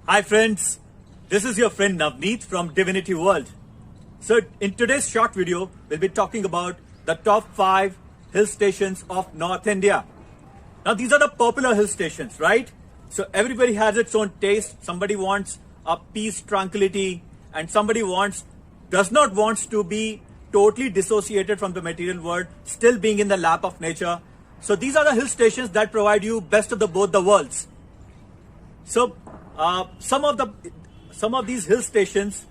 Hi friends, this is your friend Navneet from Divinity World. So in today's short video, we'll be talking about the top 5 hill stations of North India. Now these are the popular hill stations, right? So everybody has its own taste. Somebody wants a peace, tranquility, and somebody does not want to be totally dissociated from the material world, still being in the lap of nature. So these are the hill stations that provide you best of both the worlds. So some of these hill stations,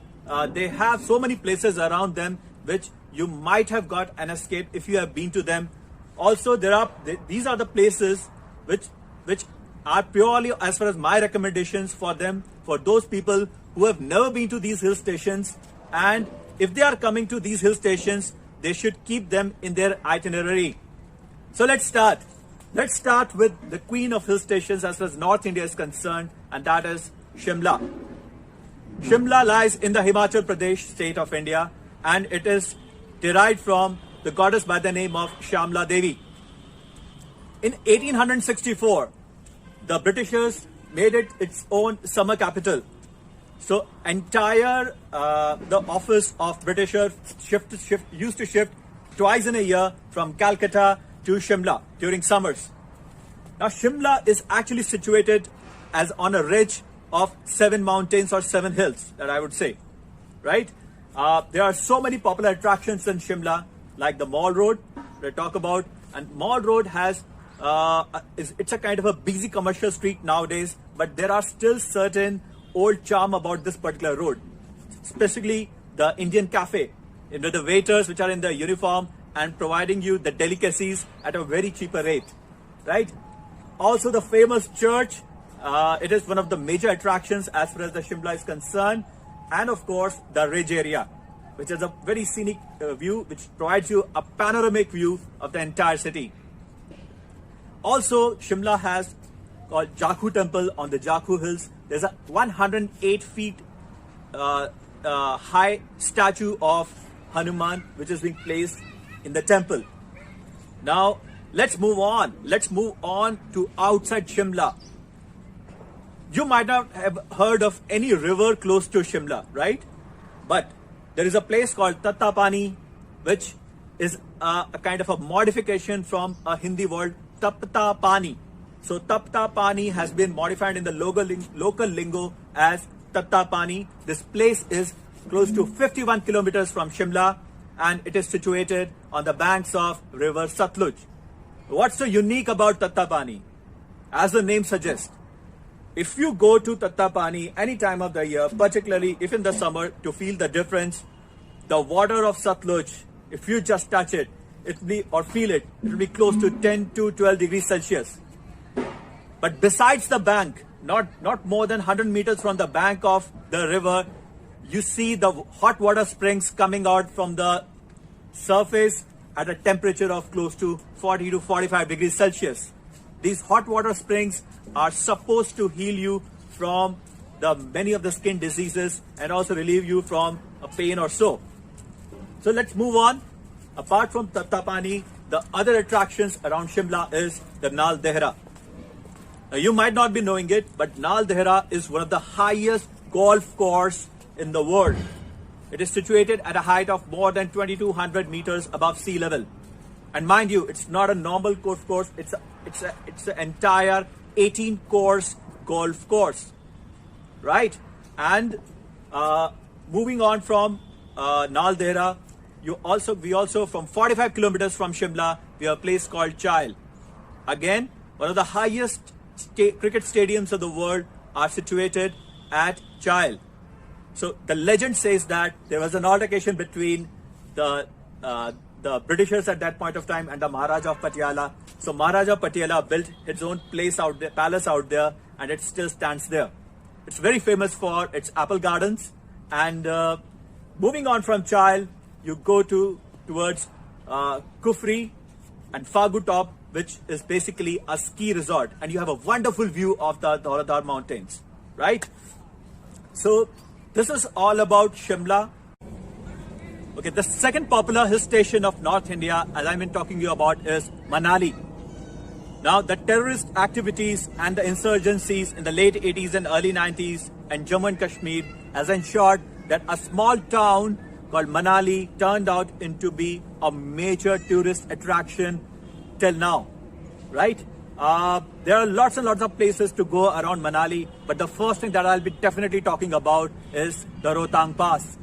they have so many places around them which you might have got an escape if you have been to them. Also, these are the places which are purely, as far as my recommendations for them, for those people who have never been to these hill stations, and if they are coming to these hill stations, they should keep them in their itinerary. So let's start. Let's start with the queen of hill stations as far as North India is concerned, and that is Shimla. Shimla lies in the Himachal Pradesh state of India, and it is derived from the goddess by the name of Shamla Devi. In 1864, the Britishers made it its own summer capital. So entire the office of Britisher used to shift twice in a year from Calcutta to Shimla during summers. Now Shimla is actually situated as on a ridge of 7 mountains or 7 hills, that I would say, right? There are so many popular attractions in Shimla, like the Mall Road that I talk about, and Mall Road has it's a kind of a busy commercial street nowadays, but there are still certain old charm about this particular road, especially the Indian cafe, the waiters which are in their uniform and providing you the delicacies at a very cheaper rate, right? Also the famous church, it is one of the major attractions as far as the Shimla is concerned, and of course the ridge area, which is a very scenic view which provides you a panoramic view of the entire city. Also, Shimla has called Jakhu Temple on the Jakhu Hills. There's a 108 feet high statue of Hanuman which is being placed in the temple. Now, let's move on. Let's move on to outside Shimla. You might not have heard of any river close to Shimla, right? But there is a place called Tattapani, which is a kind of a modification from a Hindi word Tapta Pani. So Tapta Pani has been modified in the local lingo as Tatta Pani. This place is close to 51 kilometers from Shimla, and it is situated on the banks of river Satluj. What's so unique about Tatta Pani? As the name suggests, if you go to Tatta Pani any time of the year, particularly if in the summer, to feel the difference, the water of Satluj, if you just touch it, it will be close to 10 to 12 degrees Celsius. But besides the bank, not more than 100 meters from the bank of the river, you see the hot water springs coming out from the surface at a temperature of close to 40 to 45 degrees Celsius. These hot water springs are supposed to heal you from many of the skin diseases and also relieve you from a pain or so. So let's move on. Apart from Tattapani, the other attractions around Shimla is the Nal Dehra. Now, you might not be knowing it, but Nal Dehra is one of the highest golf courses in the world. It is situated at a height of more than 2200 meters above sea level. And mind you, it's not a normal golf course, it's an entire 18-course golf course, right? And moving on from Nal Dehra, we also from 45 kilometers from Shimla, we have a place called Chail. Again, one of the highest cricket stadiums of the world are situated at Chail. So the legend says that there was an altercation between the Britishers at that point of time and the Maharaja of Patiala. So Maharaja Patiala built his own palace out there, and it still stands there. It's very famous for its apple gardens. And moving on from Chail, you go towards Kufri and Fagu Top, which is basically a ski resort, and you have a wonderful view of the Dhauladhar mountains, right? So this is all about Shimla. Okay, the second popular hill station of North India, as I've been talking to you about, is Manali. Now, the terrorist activities and the insurgencies in the late 80s and early 90s in Jammu and Kashmir has ensured that a small town called Manali turned out into be a major tourist attraction till now, right? There are lots and lots of places to go around Manali, but the first thing that I'll be definitely talking about is the Rohtang Pass.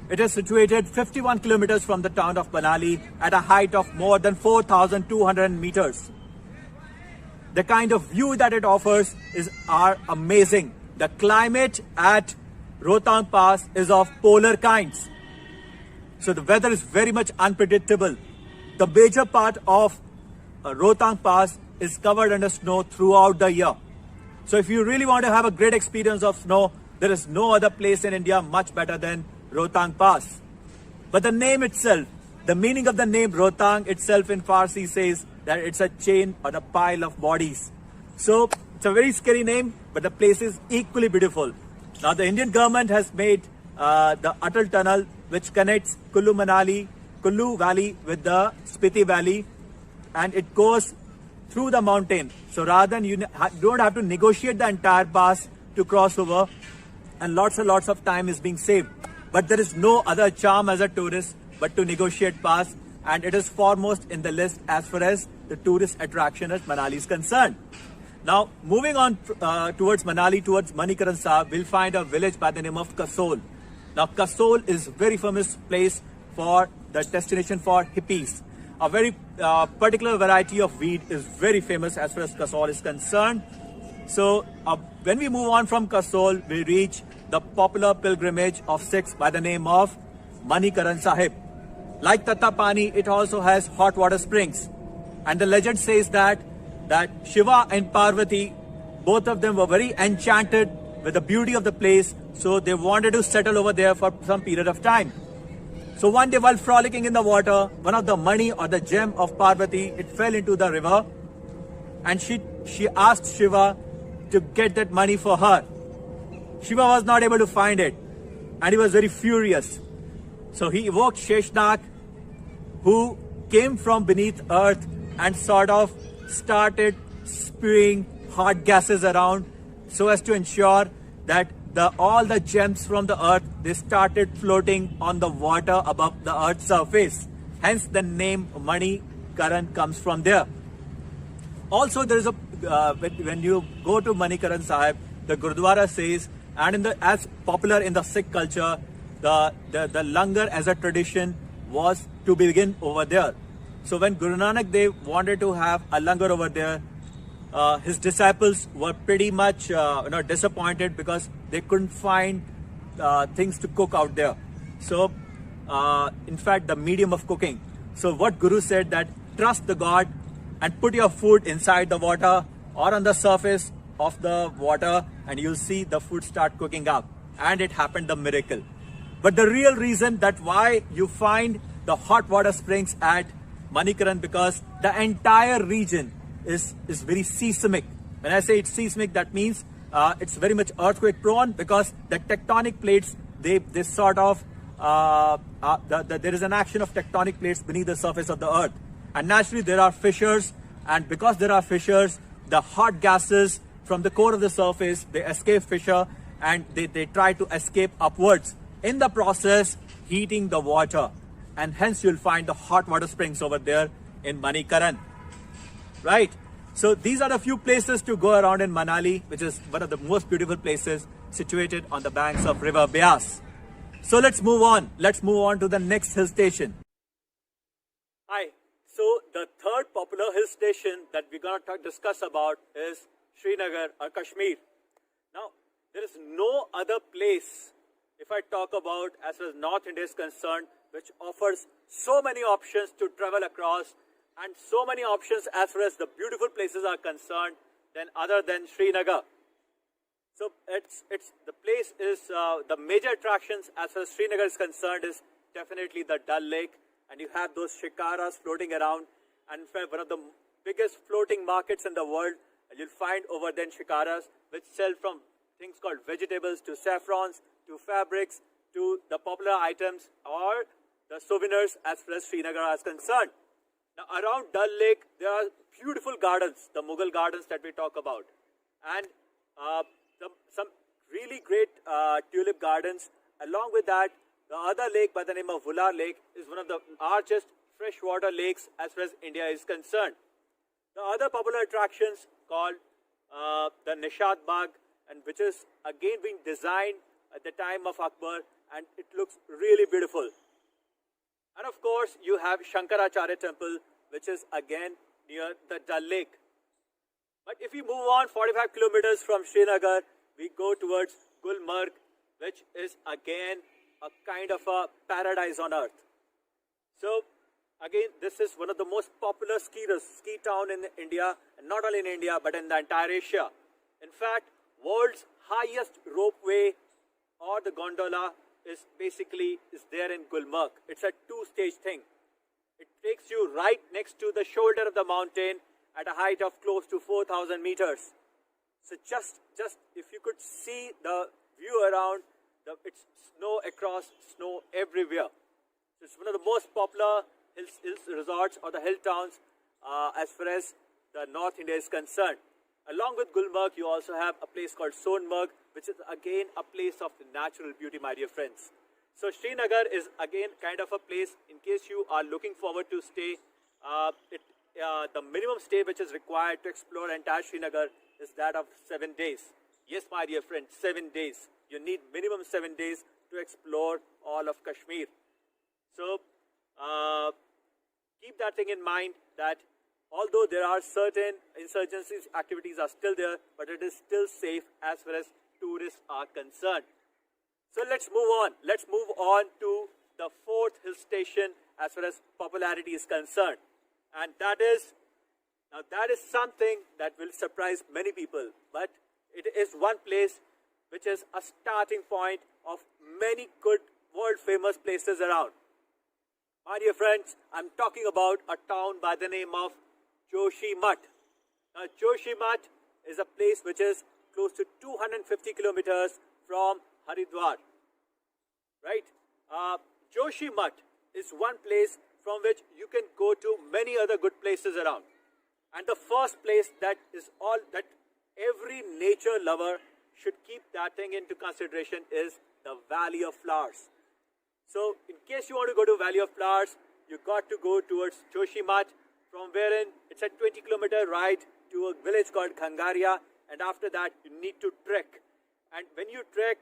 It is situated 51 kilometers from the town of Manali at a height of more than 4,200 meters. The kind of view that it offers are amazing. The climate at Rohtang Pass is of polar kinds. So the weather is very much unpredictable. The major part of Rohtang Pass is covered under snow throughout the year. So if you really want to have a great experience of snow, there is no other place in India much better than Rohtang Pass. But the name itself, the meaning of the name Rohtang itself in Farsi says that it's a chain or a pile of bodies. So it's a very scary name, but the place is equally beautiful. Now the Indian government has made the Atal Tunnel, which connects Kullu Valley with the Spiti Valley, and it goes through the mountain. So rather than you don't have to negotiate the entire pass to cross over, and lots of time is being saved. But there is no other charm as a tourist but to negotiate pass, and it is foremost in the list as far as the tourist attraction at Manali is concerned. Now, moving on towards Manali, towards Manikaran Sahib, we'll find a village by the name of Kasol. Now, Kasol is a very famous place for the destination for hippies. A very particular variety of weed is very famous as far as Kasol is concerned. So, when we move on from Kasol, we reach the popular pilgrimage of Sikhs by the name of Manikaran Sahib. Like Tattapani, it also has hot water springs. And the legend says that Shiva and Parvati, both of them were very enchanted with the beauty of the place, so they wanted to settle over there for some period of time. So one day while frolicking in the water, one of the money or the gem of Parvati, it fell into the river, and she asked Shiva to get that money for her. Shiva was not able to find it, and he was very furious. So he evoked Sheshnag, who came from beneath earth and sort of started spewing hot gases around so as to ensure that all the gems from the earth, they started floating on the water above the earth's surface. Hence the name Manikaran comes from there. Also, there is a when you go to Manikaran Sahib, the Gurdwara says, and as popular in the Sikh culture, the langar as a tradition was to begin over there. So when Guru Nanak Dev wanted to have a langar over there, his disciples were pretty much disappointed because they couldn't find things to cook out there. So in fact, the medium of cooking. So what Guru said, that trust the God and put your food inside the water or on the surface of the water, and you'll see the food start cooking up. And it happened, the miracle. But the real reason that why you find the hot water springs at Manikaran, because the entire region is very seismic. When I say it's seismic, that means it's very much earthquake prone, because the tectonic plates, they sort of there is an action of tectonic plates beneath the surface of the earth, and naturally there are fissures, and because there are fissures, the hot gases from the core of the surface, they escape fissure and they try to escape upwards, in the process heating the water, and hence you'll find the hot water springs over there in Manikaran, right? So these are the few places to go around in Manali, which is one of the most beautiful places situated on the banks of River Beas. So let's move on. Let's move on to the next hill station. Hi. So the third popular hill station that we're going to discuss about is Srinagar or Kashmir. Now, there is no other place, if I talk about as far as North India is concerned, which offers so many options to travel across and so many options as far as the beautiful places are concerned other than Srinagar. So the place is the major attractions as far as Srinagar is concerned is definitely the Dal Lake, and you have those shikaras floating around, and in fact one of the biggest floating markets in the world you'll find over there in shikaras, which sell from things called vegetables to saffrons to fabrics to the popular items or the souvenirs as far as Srinagar is concerned. Now, around Dal Lake, there are beautiful gardens, the Mughal gardens that we talk about, and some really great tulip gardens. Along with that, the other lake by the name of Vular Lake is one of the largest freshwater lakes as far as India is concerned. The other popular attractions called the Nishad Bagh, and which is again being designed at the time of Akbar, and it looks really beautiful. And of course, you have Shankaracharya Temple, which is again near the Dal Lake. But if we move on 45 kilometers from Srinagar, we go towards Gulmarg, which is again a kind of a paradise on earth. So, again, this is one of the most popular ski town in India, and not only in India, but in the entire Asia. In fact, world's highest ropeway or the gondola is there in Gulmarg. It's a two-stage thing. It takes you right next to the shoulder of the mountain at a height of close to 4,000 meters. So just if you could see the view around, it's snow across, snow everywhere. So it's one of the most popular hills resorts or the hill towns as far as the North India is concerned. Along with Gulmarg, you also have a place called Sonmarg, which is again a place of natural beauty, my dear friends. So Srinagar is again kind of a place, in case you are looking forward to stay, the minimum stay which is required to explore entire Srinagar is that of 7 days. Yes, my dear friends, 7 days. You need minimum 7 days to explore all of Kashmir. So keep that thing in mind, that although there are certain insurgency activities are still there, but it is still safe as far as tourists are concerned. So let's move on. Let's move on to the fourth hill station as far as popularity is concerned. And that is something that will surprise many people. But it is one place which is a starting point of many good world famous places around. My dear friends, I'm talking about a town by the name of Joshimath. Now, Joshimath is a place which is close to 250 kilometers from Haridwar. Right? Joshimath is one place from which you can go to many other good places around. And the first place that every nature lover should keep that thing into consideration is the Valley of Flowers. So, in case you want to go to Valley of Flowers, you got to go towards Joshimath, from wherein it's a 20-kilometer ride to a village called Khangaria, and after that you need to trek. And when you trek,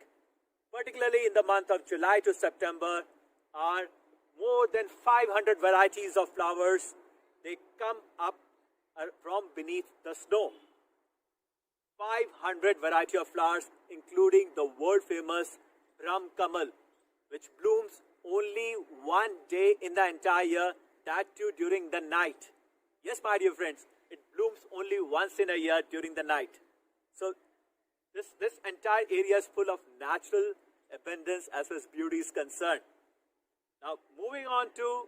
particularly in the month of July to September, are more than 500 varieties of flowers. They come up from beneath the snow. 500 variety of flowers, including the world famous Brahm Kamal, which blooms only one day in the entire year, that too during the night. Yes, my dear friends, it blooms only once in a year during the night. So this entire area is full of natural abundance as far as beauty is concerned. Now, moving on to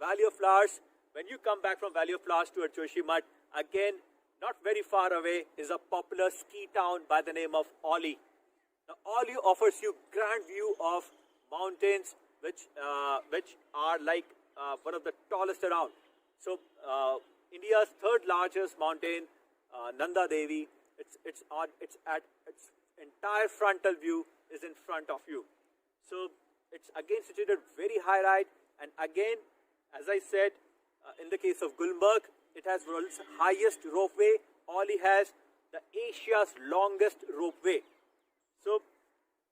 Valley of Flowers. When you come back from Valley of Flowers to Joshimath, again, not very far away is a popular ski town by the name of Oli. Now, Oli offers you grand view of mountains which are like one of the tallest around. So, India's third largest mountain, Nanda Devi, its entire frontal view is in front of you. So, it's again situated very high right, and again, as I said, in the case of Gulmarg, it has world's highest ropeway. Oli has the Asia's longest ropeway. So,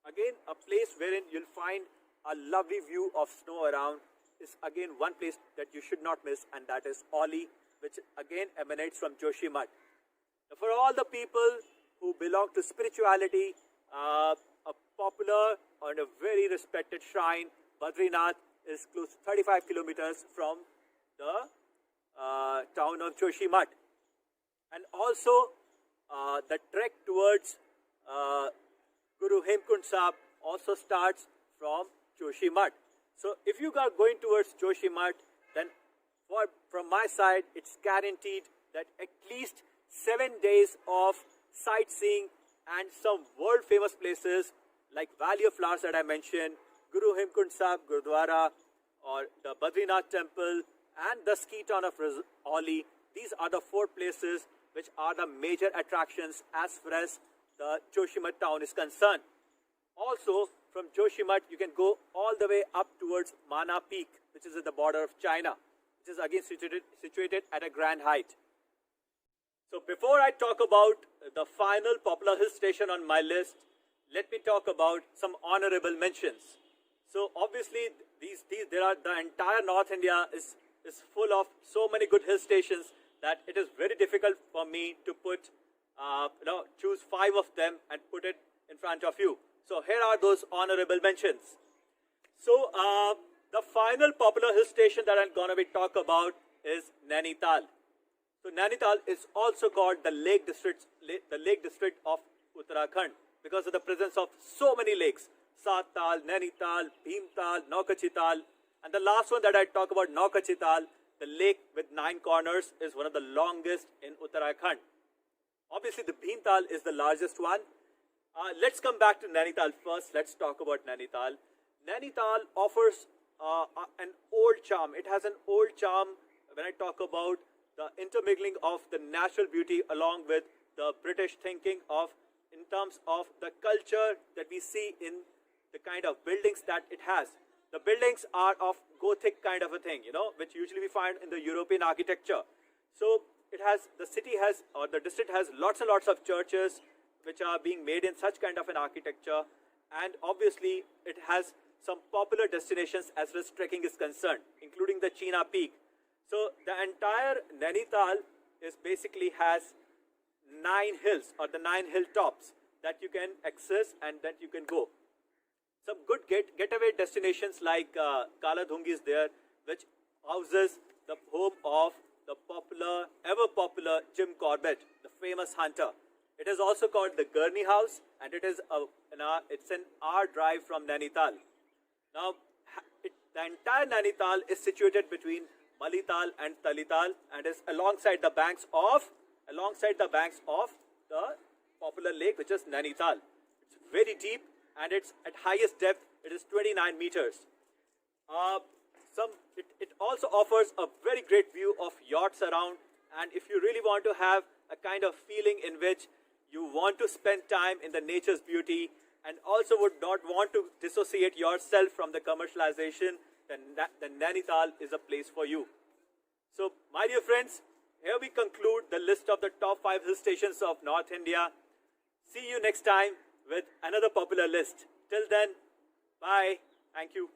again, a place wherein you'll find a lovely view of snow around is again one place that you should not miss, and that is Oli, which again emanates from Joshimath. Now, for all the people who belong to spirituality, a popular and a very respected shrine, Badrinath, is close to 35 kilometers from the town of Joshimath. And also, the trek towards Guru Hemkund Sahib also starts from Joshimath. So, if you are going towards Joshimath, then from my side, it's guaranteed that at least 7 days of sightseeing and some world famous places like Valley of Flowers that I mentioned, Guru Hemkund Sahib Gurdwara, or the Badrinath Temple, and the ski town of Oli. These are the 4 places which are the major attractions as far as the Joshimath town is concerned. Also, from Joshimath, you can go all the way up towards Mana Peak, which is at the border of China, which is again situated at a grand height. So before I talk about the final popular hill station on my list, let me talk about some honorable mentions. So obviously, the entire North India is full of so many good hill stations that it is very difficult for me to choose 5 of them and put it in front of you. So here are those honorable mentions. So the final popular hill station that I'm gonna talk about is Nainital. So Nainital is also called the Lake District of Uttarakhand because of the presence of so many lakes: Sattal, Nainital, Bhimtal, Naukachital, and the last one that I talk about, Naukachital, the lake with 9 corners, is one of the longest in Uttarakhand. Obviously, the Bhimtal is the largest one. Let's come back to Nainital first. Let's talk about Nainital. Nainital offers an old charm. It has an old charm when I talk about the intermingling of the natural beauty along with the British thinking in terms of the culture that we see in the kind of buildings that it has. The buildings are of Gothic kind of a thing, which usually we find in the European architecture. So the district has lots and lots of churches which are being made in such kind of an architecture, and obviously it has some popular destinations as far as trekking is concerned, including the China Peak. So the entire Nainital basically has 9 hills, or the 9 hilltops, that you can access and that you can go. Some good getaway destinations like Kaladhungi is there, which houses the home of the ever popular Jim Corbett, the famous hunter. It is also called the Gurney House, and it's an hour drive from Nainital. Now, the entire Nainital is situated between Malital and Talital, and is alongside the banks of the popular lake, which is Nainital. It's very deep, and it's at highest depth. It is 29 meters. It also offers a very great view of yachts around, and if you really want to have a kind of feeling in which you want to spend time in the nature's beauty and also would not want to dissociate yourself from the commercialization, then Nainital is a place for you. So, my dear friends, here we conclude the list of the top 5 hill stations of North India. See you next time with another popular list. Till then, bye. Thank you.